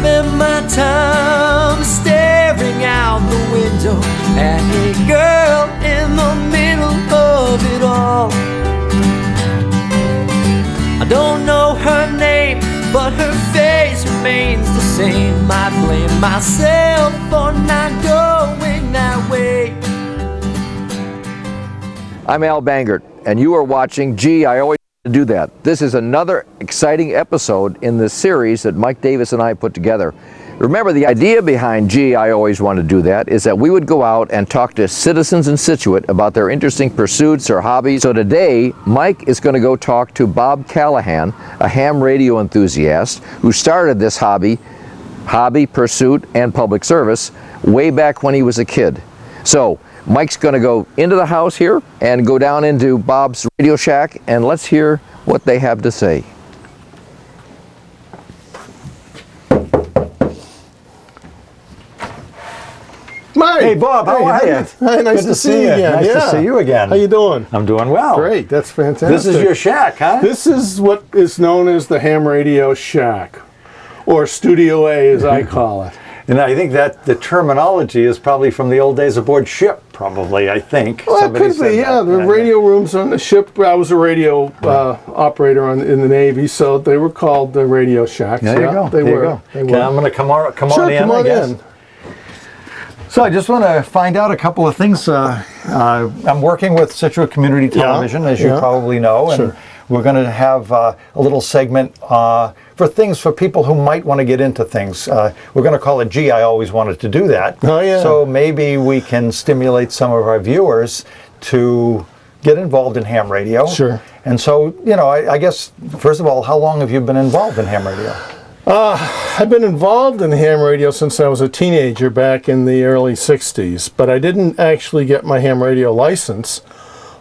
spend my time staring out the window at a girl in the middle of it all. I don't know her name, but her face remains the same. I blame myself for not going that way. I'm Al Bangert, and you are watching Gee, I Always Want to Do That. This is another exciting episode in the series that Mike Davis and I put together. Remember, the idea behind Gee, I Always Want to Do That is that we would go out and talk to citizens in Scituate about their interesting pursuits or hobbies. So today, Mike is going to go talk to Bob Callahan, a ham radio enthusiast who started this hobby, pursuit, and public service way back when he was a kid. So Mike's going to go into the house here and go down into Bob's Radio Shack, and let's hear what they have to say. Mike. Hey Bob, how are you? Hi, nice to see you again. Nice to see you again. How you doing? I'm doing well. Great, that's fantastic. This is your shack, huh? This is what is known as the Ham Radio Shack, or Studio A as I call it. And I think that the terminology is probably from the old days aboard ship, probably, I think. Well, it could be, yeah. The radio rooms on the ship, I was a radio operator in the Navy, so they were called the Radio Shacks. There you go. They were. I'm going to come on in, come on I guess. in. So I just want to find out a couple of things. I'm working with Scituate Community Television, as you probably know, and we're going to have a little segment for things for people who might want to get into things. We're going to call it Gee, I Always Wanted to Do That. Oh, yeah. So maybe we can stimulate some of our viewers to get involved in ham radio. Sure. And so, you know, I guess, first of all, how long have you been involved in ham radio? I've been involved in ham radio since I was a teenager back in the early 60s, but I didn't actually get my ham radio license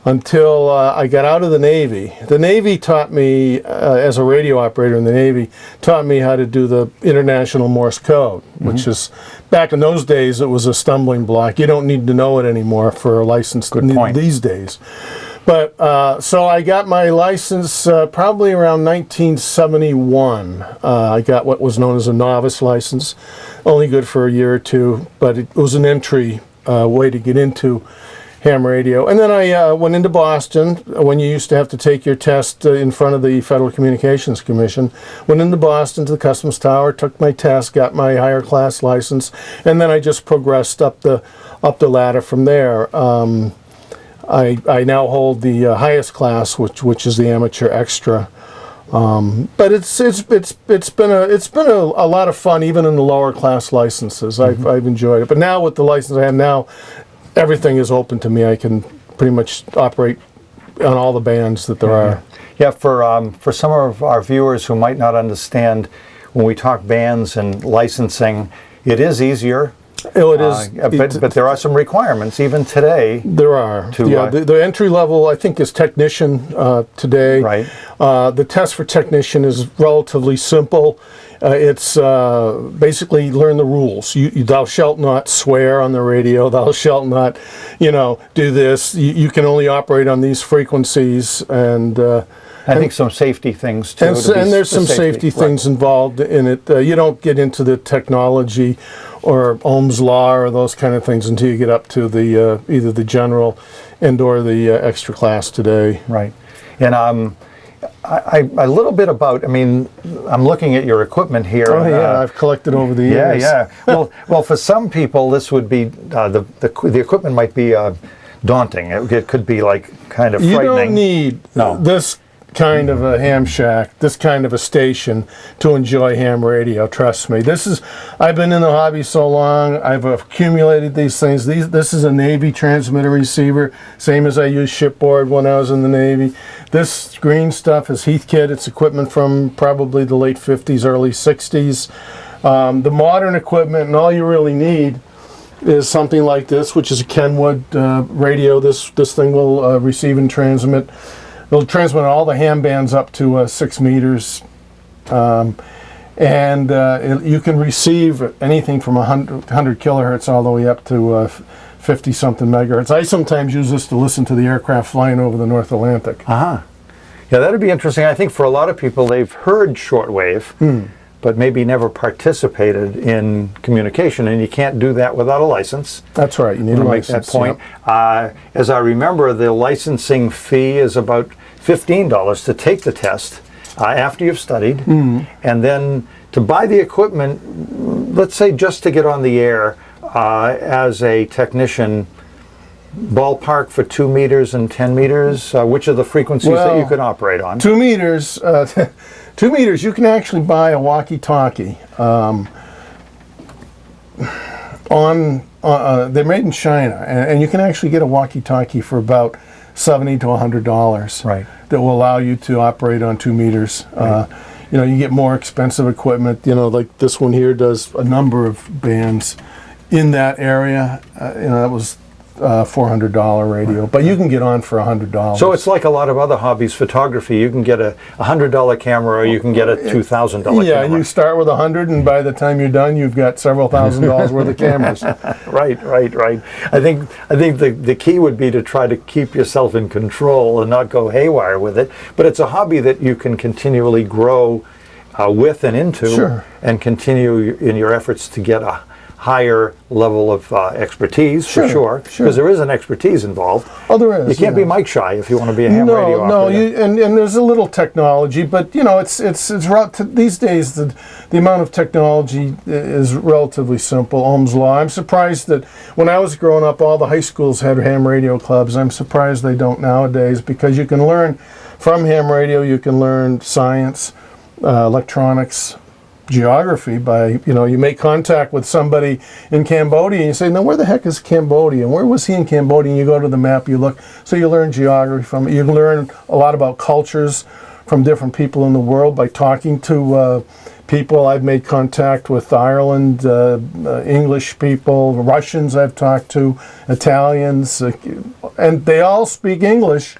until I got out of the Navy. The Navy taught me, as a radio operator in the Navy, taught me how to do the International Morse Code, which is, back in those days, it was a stumbling block. You don't need to know it anymore for a license these days. But so I got my license probably around 1971. I got what was known as a novice license, only good for a year or two, but it was an entry way to get into ham radio. And then I went into Boston when you used to have to take your test in front of the Federal Communications Commission. Went into Boston to the Customs Tower, took my test, got my higher class license, and then I just progressed up the ladder from there. I now hold the highest class, which is the amateur extra, but it's been a lot of fun even in the lower class licenses. I've enjoyed it, but now with the license I have now, everything is open to me. I can pretty much operate on all the bands that there are. Yeah, for some of our viewers who might not understand, when we talk bands and licensing, it is easier. Oh, it is. But there are some requirements even today. There are. The entry level, I think, is technician today. Right. The test for technician is relatively simple. It's basically learn the rules. Thou shalt not swear on the radio. Thou shalt not, do this. You can only operate on these frequencies, and I think some safety things too. And there's some safety things involved in it. You don't get into the technology or Ohm's law or those kind of things until you get up to the either the general and or the extra class today. Right. And a little bit about, I'm looking at your equipment here. Oh, yeah, I've collected over the years. Yeah. Well, for some people, this would be, the equipment might be daunting. It could be like kind of frightening. You don't need this kind of a ham shack, this kind of a station to enjoy ham radio, trust me. I've been in the hobby so long, I've accumulated these things. This is a Navy transmitter receiver, same as I used shipboard when I was in the Navy. This green stuff is Heathkit. It's equipment from probably the late 50s, early 60s. The modern equipment, and all you really need is something like this, which is a Kenwood radio. This thing will receive and transmit. It'll transmit all the ham bands up to 6 meters. You can receive anything from 100 kilohertz all the way up to 50-something megahertz. I sometimes use this to listen to the aircraft flying over the North Atlantic. Yeah, that'd be interesting. I think for a lot of people, they've heard shortwave, but maybe never participated in communication, and you can't do that without a license. That's right. You need a Make license. that point. As I remember, the licensing fee is about $15 to take the test after you've studied, and then to buy the equipment, let's say just to get on the air as a technician, ballpark for 2 meters and 10 meters, which are the frequencies that you can operate on? 2 meters, 2 meters, you can actually buy a walkie-talkie. They're made in China, and you can actually get a walkie-talkie for about $70 to $100. Right. That will allow you to operate on 2 meters. Right. You know, you get more expensive equipment. You know, like this one here does a number of bands in that area. You know, that was $400 radio, but you can get on for $100. So it's like a lot of other hobbies, photography. You can get a $100 camera, or you can get a $2,000 camera. Yeah, you start with 100, and by the time you're done, you've got several $1,000s worth of cameras. Right. I think the key would be to try to keep yourself in control and not go haywire with it. But it's a hobby that you can continually grow with and into, Sure. and continue in your efforts to get a higher level of expertise, for sure, because there is an expertise involved. Oh, there is. You can't be Mike shy if you want to be a ham radio operator. And there's a little technology, but you know, it's these days the amount of technology is relatively simple. Ohm's law. I'm surprised that when I was growing up, all the high schools had ham radio clubs. I'm surprised they don't nowadays, because you can learn from ham radio. You can learn science, electronics, geography by, you know, you make contact with somebody in Cambodia and you say, now where the heck is Cambodia? And where was he in Cambodia? And you go to the map, you look, so you learn geography from it. You learn a lot about cultures from different people in the world by talking to people. I've made contact with Ireland, English people, Russians I've talked to, Italians, and they all speak English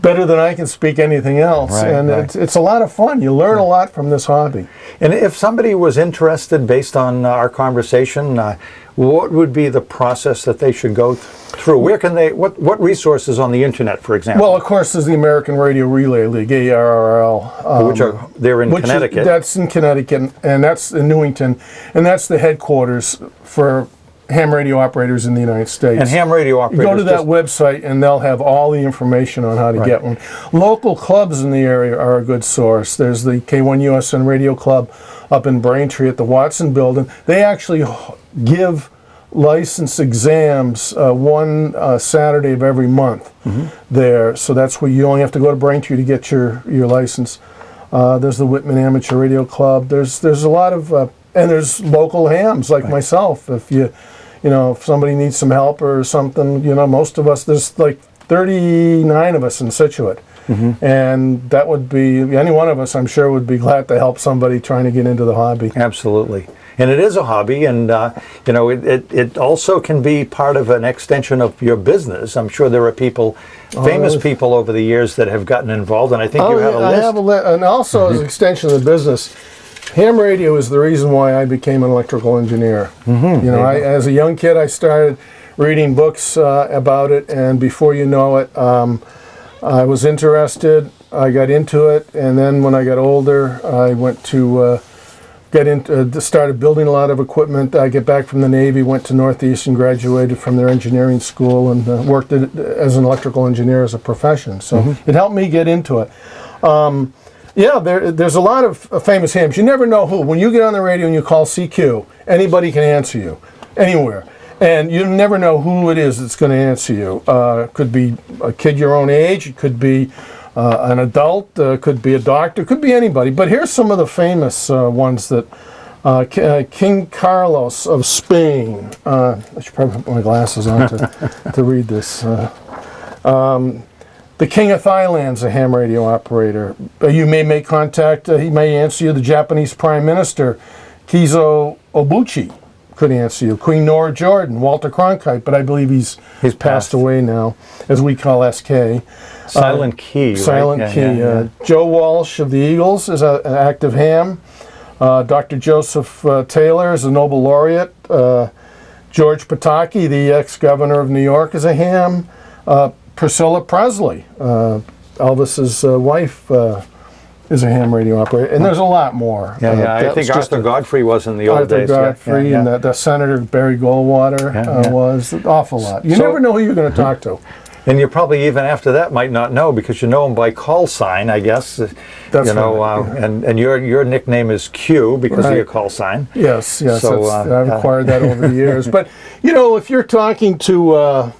better than I can speak anything else. Right. It's a lot of fun. You learn a lot from this hobby. And if somebody was interested, based on our conversation, what would be the process that they should go through? Where can they, what resources on the internet, for example? Well, of course, there's the American Radio Relay League, ARRL. They're in Connecticut. That's in Connecticut, and that's in Newington, and that's the headquarters for ham radio operators in the United States. And ham radio operators. Go to that website and they'll have all the information on how to get one. Local clubs in the area are a good source. There's the K1USN Radio Club up in Braintree at the Watson Building. They actually give license exams one Saturday of every month there. So that's where you only have to go to Braintree to get your license. There's the Whitman Amateur Radio Club. There's a lot of, and there's local hams like myself. If somebody needs some help or something, you know, most of us, there's like 39 of us in Scituate. And that would be, any one of us, I'm sure, would be glad to help somebody trying to get into the hobby. Absolutely. And it is a hobby, and you know, it also can be part of an extension of your business. I'm sure there are people, famous people over the years that have gotten involved, and I think you have a list. I have a list, and also as an extension of the business, ham radio is the reason why I became an electrical engineer. You know, as a young kid, I started reading books about it, and before you know it, I was interested. I got into it, and then when I got older, I went to started building a lot of equipment. I get back from the Navy, went to Northeastern, graduated from their engineering school, and worked as an electrical engineer as a profession. So it helped me get into it. Yeah, there's a lot of famous hams. You never know who. When you get on the radio and you call CQ, anybody can answer you, anywhere. And you never know who it is that's going to answer you. Could be a kid your own age, it could be an adult, could be a doctor, could be anybody. But here's some of the famous ones that King Carlos of Spain. I should probably put my glasses on to read this. The King of Thailand's a ham radio operator. You may make contact, he may answer you. The Japanese Prime Minister, Kizo Obuchi, could answer you. Queen Nora Jordan, Walter Cronkite, but I believe he's passed away now, as we call SK. Silent Key, Silent right? Key. Joe Walsh of the Eagles is an active ham. Dr. Joseph Taylor is a Nobel laureate. George Pataki, the ex-governor of New York, is a ham. Priscilla Presley, Elvis's wife, is a ham radio operator, and there's a lot more. Yeah, I that think was just Arthur Godfrey was in the old Arthur days. Godfrey and the Senator Barry Goldwater was an awful lot. You never know who you're going to talk to. And you probably even after that might not know because you know him by call sign, I guess. That's you know, right, and your nickname is Q because of Right. your call sign. Yes, So, I've acquired that over the years. But you know, if you're talking to,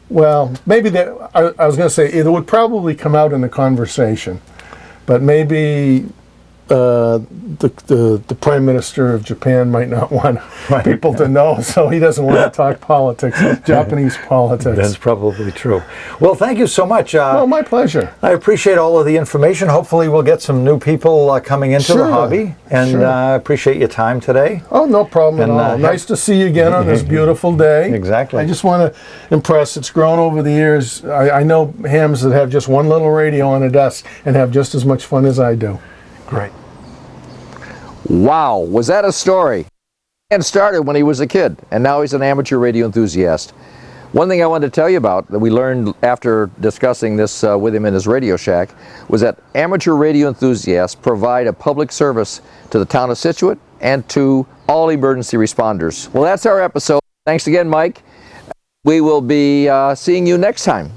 well, maybe that I was going to say it would probably come out in the conversation, but maybe the Prime Minister of Japan might not want people to know, so he doesn't want to talk politics, Japanese politics. That's probably true. Well, thank you so much. Well, my pleasure. I appreciate all of the information. Hopefully we'll get some new people coming into the hobby, and I appreciate your time today. Oh, no problem at all. Nice to see you again on this beautiful day. Exactly. I just want to impress. It's grown over the years. I know hams that have just one little radio on a desk and have just as much fun as I do. Great. Wow, was that a story? And started when he was a kid, and now he's an amateur radio enthusiast. One thing I wanted to tell you about that we learned after discussing this with him in his Radio Shack was that amateur radio enthusiasts provide a public service to the town of Scituate and to all emergency responders. Well, that's our episode. Thanks again, Mike. We will be seeing you next time.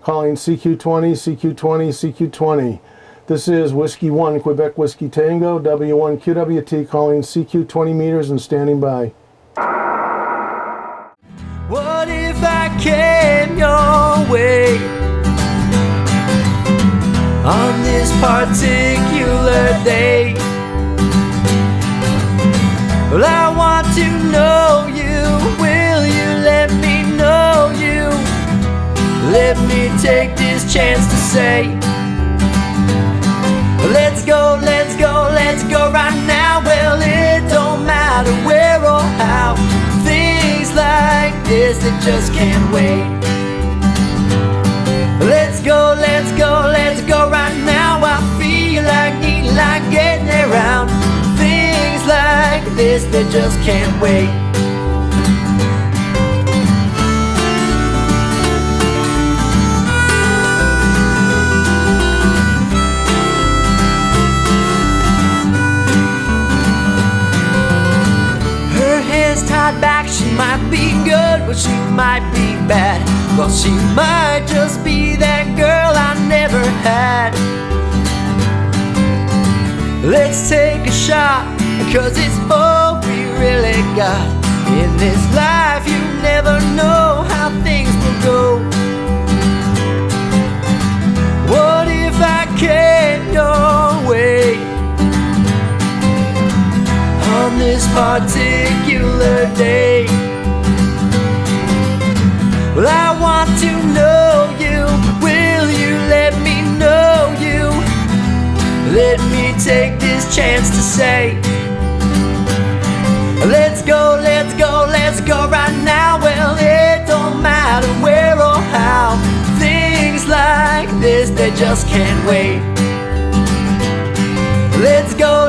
Calling CQ20, CQ20, CQ20. This is Whiskey 1, Quebec Whiskey Tango, W1QWT, calling CQ 20 meters and standing by. What if I came your way on this particular day? Well, I want to know you. Will you let me know you? Let me take this chance to say, let's go, let's go, let's go right now. Well, it don't matter where or how. Things like this that just can't wait. Let's go, let's go, let's go right now. I feel like getting around. Things like this that just can't wait. Tied back, she might be good, but she might be bad. Well, she might just be that girl I never had. Let's take a shot, cause it's all we really got. In this life you never know how things will go. What if I came your way on this particular day? Well, I want to know you. Will you let me know you? Let me take this chance to say, let's go, let's go, let's go right now. Well, it don't matter where or how. Things like this, they just can't wait. Let's go,